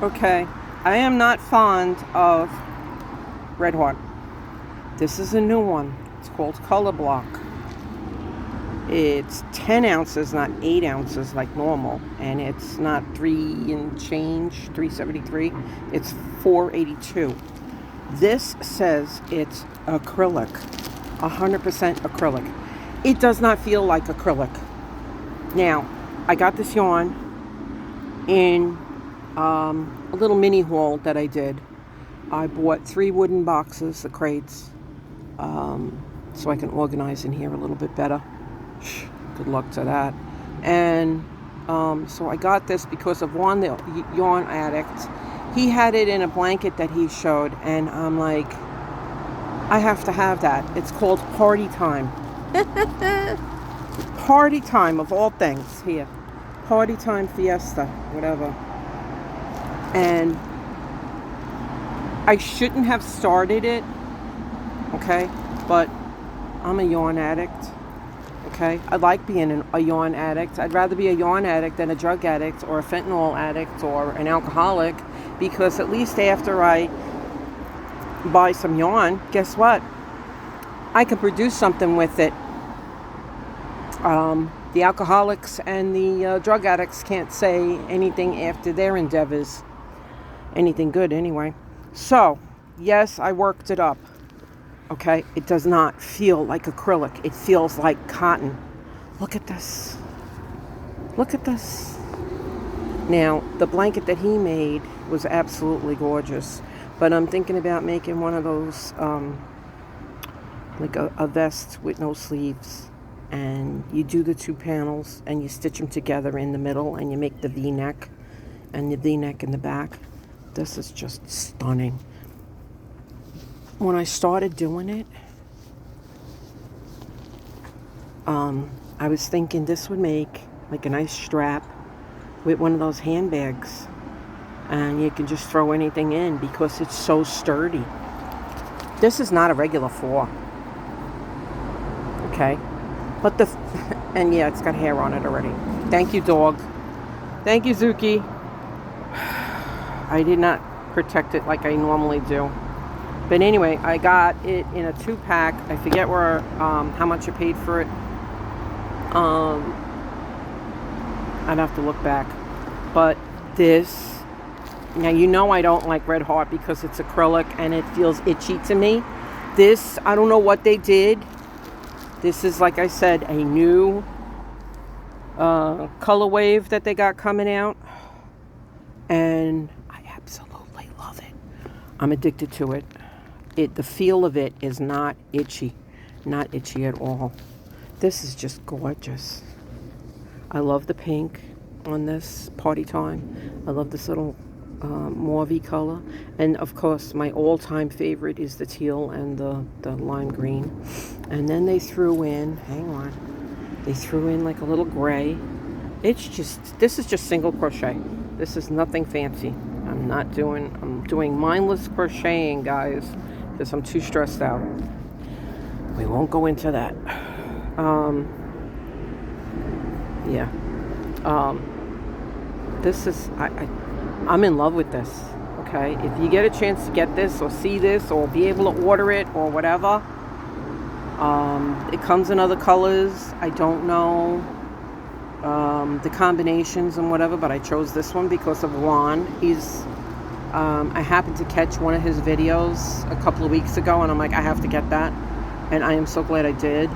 Okay, I am not fond of Red Heart. This is a new one. It's called Color Block. It's 10 ounces, not 8 ounces like normal. And it's not 3 and change, 373. It's 482. This says it's acrylic, 100% acrylic. It does not feel like acrylic. Now, I got this yarn in a little mini haul that I did. I bought 3 wooden boxes, the crates, so I can organize in here a little bit better. Good luck to that. And so I got this because of one, the yarn addict. He had it in a blanket that he showed, and I'm like, I have to have that. It's called Party Time. Party Time of all things here. Party Time Fiesta, whatever. And I shouldn't have started it, okay? But I'm a yarn addict, okay? I like being a yarn addict. I'd rather be a yarn addict than a drug addict or a fentanyl addict or an alcoholic, because at least after I buy some yarn, guess what? I can produce something with it. The alcoholics and the drug addicts can't say anything after their endeavors. Anything good anyway. So, yes, I worked it up. Okay, it does not feel like acrylic. It feels like cotton. Look at this. Look at this. Now, the blanket that he made was absolutely gorgeous. But I'm thinking about making one of those, like a vest with no sleeves. And you do the 2 panels and you stitch them together in the middle and you make the V-neck and the V-neck in the back. This is just stunning. When I started doing it, I was thinking this would make like a nice strap with one of those handbags, and you can just throw anything in because it's so sturdy. This is not a regular 4, okay? But and yeah, it's got hair on it already. Thank you, dog. Thank you, Zuki. I did not protect it like I normally do. But anyway, I got it in a 2-pack. I forget where, how much I paid for it. I'd have to look back. But this, now you know I don't like Red Heart because it's acrylic and it feels itchy to me. This, I don't know what they did. This is, like I said, a new color wave that they got coming out. And I absolutely love it. I'm addicted to it. The feel of it is not itchy. Not itchy at all. This is just gorgeous. I love the pink on this Party Time. I love this little mauve color. And of course, my all-time favorite is the teal and the lime green. And then they threw in, hang on, they threw in like a little gray. This is just single crochet. This is nothing fancy. I'm doing mindless crocheting, guys, because I'm too stressed out. We won't go into that. Yeah. This is, I'm in love with this, okay? If you get a chance to get this or see this or be able to order it or whatever, it comes in other colors. I don't know the combinations and whatever, but I chose this one because of Juan. I happened to catch one of his videos a couple of weeks ago, and I'm like, I have to get that, and I am so glad I did.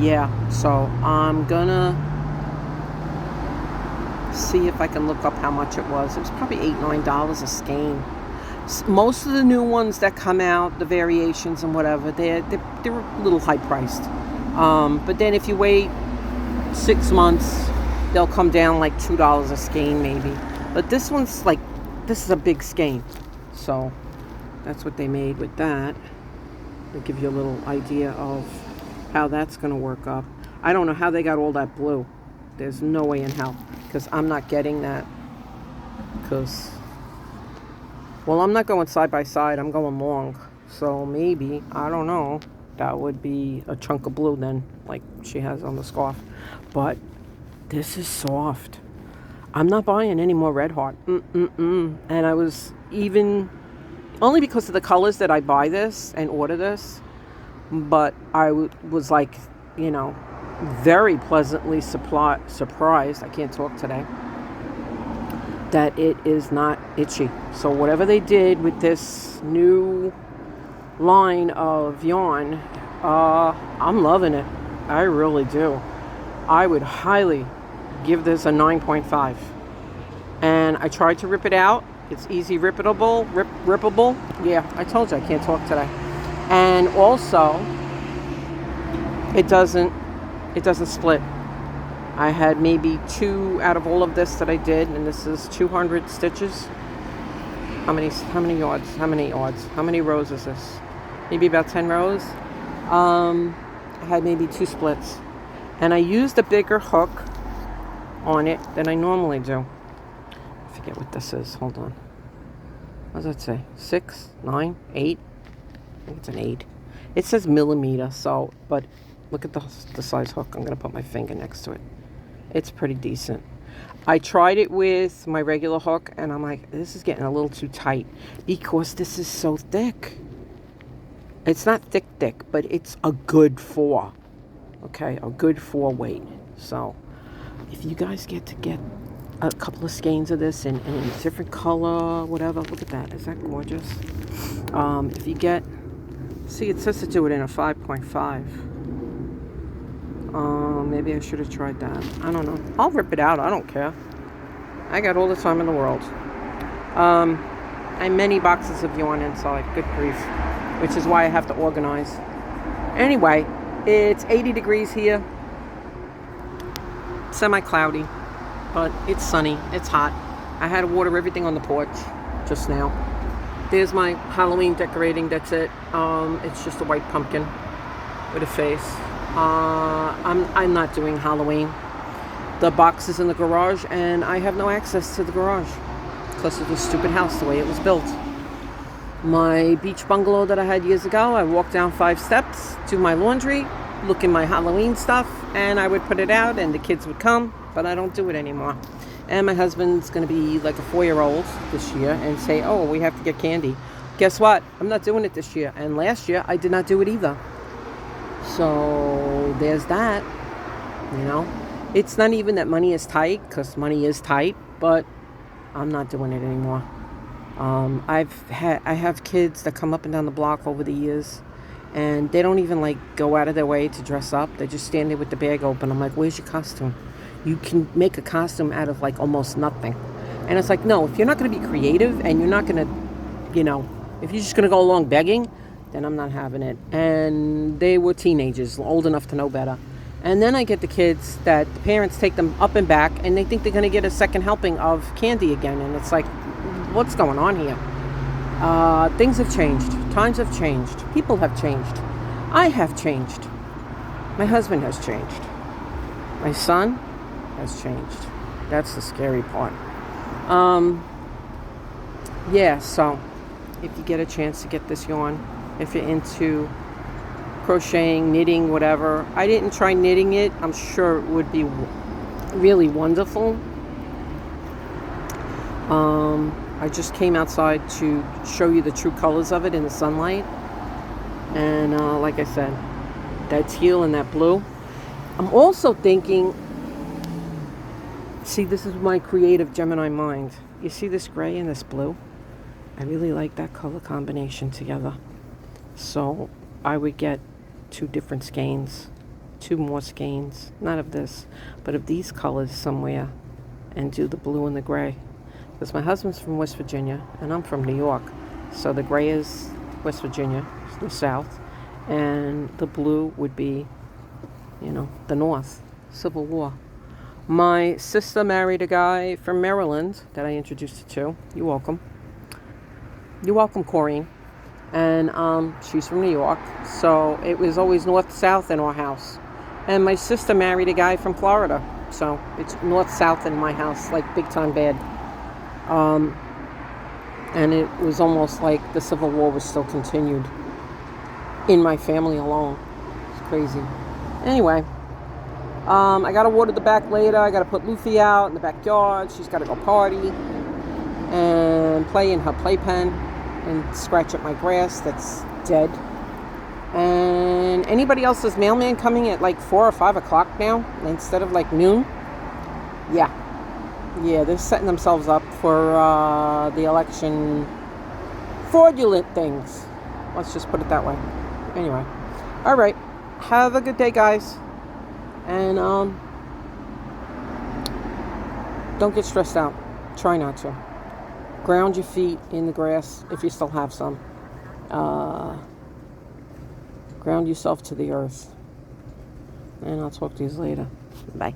Yeah, so I'm gonna see if I can look up how much it was. It was probably $8-9 a skein. Most of the new ones that come out, the variations and whatever, they're a little high priced. But then if you wait 6 months, they'll come down like $2 a skein maybe. But this is a big skein. So that's what they made with that. To give you a little idea of how that's going to work up. I don't know how they got all that blue. There's no way in hell, because I'm not getting that. Well, I'm not going side by side. I'm going long. So maybe, I don't know, that would be a chunk of blue then, like she has on the scarf. But this is soft. I'm not buying any more Red Heart. And I was even, only because of the colors that I buy this and order this, but I was like, you know, very pleasantly surprised, I can't talk today, that it is not itchy. So whatever they did with this new line of yarn, I'm loving it. I really do. I would highly give this a 9.5. And I tried to rip it out. It's easy rippable. Yeah, I told you I can't talk today. And also, it doesn't split. I had maybe 2 out of all of this that I did, and this is 200 stitches. How many yards? How many rows is this? Maybe about 10 rows. I had maybe 2 splits. And I used a bigger hook on it than I normally do. I forget what this is. Hold on. What does that say? 6, 9, 8? I think it's an 8. It says millimeter, so, but look at the size hook. I'm going to put my finger next to it. It's pretty decent. I tried it with my regular hook, and I'm like, this is getting a little too tight because this is so thick. It's not thick, but it's a good 4. Okay, a good 4 weight. So, if you guys get a couple of skeins of this in a different color, whatever, look at that. Is that gorgeous? If you get, see, it says to do it in a 5.5. Maybe I should have tried that. I don't know. I'll rip it out. I don't care. I got all the time in the world. And many boxes of yarn inside. Good grief. Which is why I have to organize. Anyway, it's 80 degrees here. Semi-cloudy. But it's sunny. It's hot. I had to water everything on the porch just now. There's my Halloween decorating. That's it. It's just a white pumpkin with a face. I'm not doing Halloween. The box is in the garage, and I have no access to the garage because of the stupid house, the way it was built. My beach bungalow that I had years ago, I walked down 5 steps, do my laundry, look in my Halloween stuff, and I would put it out, and the kids would come, but I don't do it anymore. And my husband's going to be like a 4-year-old this year and say, oh, we have to get candy. Guess what? I'm not doing it this year. And last year, I did not do it either. So there's that, you know. It's not even that money is tight, because money is tight, but I'm not doing it anymore. I have kids that come up and down the block over the years, and they don't even like go out of their way to dress up. They just stand there with the bag open. I'm like, where's your costume? You can make a costume out of like almost nothing. And it's like, no, if you're not going to be creative and you're not going to, you know, if you're just going to go along begging, then I'm not having it. And they were teenagers, old enough to know better. And then I get the kids that the parents take them up and back, and they think they're going to get a second helping of candy again. And it's like, what's going on here? Things have changed. Times have changed. People have changed. I have changed. My husband has changed. My son has changed. That's the scary part. Yeah, so if you get a chance to get this yarn, if you're into crocheting, knitting, whatever. I didn't try knitting it. I'm sure it would be really wonderful. I just came outside to show you the true colors of it in the sunlight. And like I said, that teal and that blue. I'm also thinking, see, this is my creative Gemini mind. You see this gray and this blue? I really like that color combination together. So I would get 2 different skeins, 2 more skeins, not of this, but of these colors somewhere, and do the blue and the gray. Because my husband's from West Virginia, and I'm from New York. So the gray is West Virginia, the south, and the blue would be, you know, the north, Civil War. My sister married a guy from Maryland that I introduced her to. You're welcome. You're welcome, Corrine. And she's from New York, so it was always north-south in our house. And my sister married a guy from Florida, so it's north-south in my house, like big time bad. And it was almost like the Civil War was still continued in my family alone. It's crazy. Anyway, I got to water the back later. I got to put Luffy out in the backyard. She's got to go party and play in her playpen and scratch at my grass that's dead. And anybody else's mailman coming at like 4 or 5 o'clock now instead of like noon? Yeah, they're setting themselves up for the election fraudulent things. Let's just put it that way. Anyway, all right. Have a good day, guys. And don't get stressed out. Try not to. Ground your feet in the grass if you still have some. Ground yourself to the earth. And I'll talk to you later. Bye.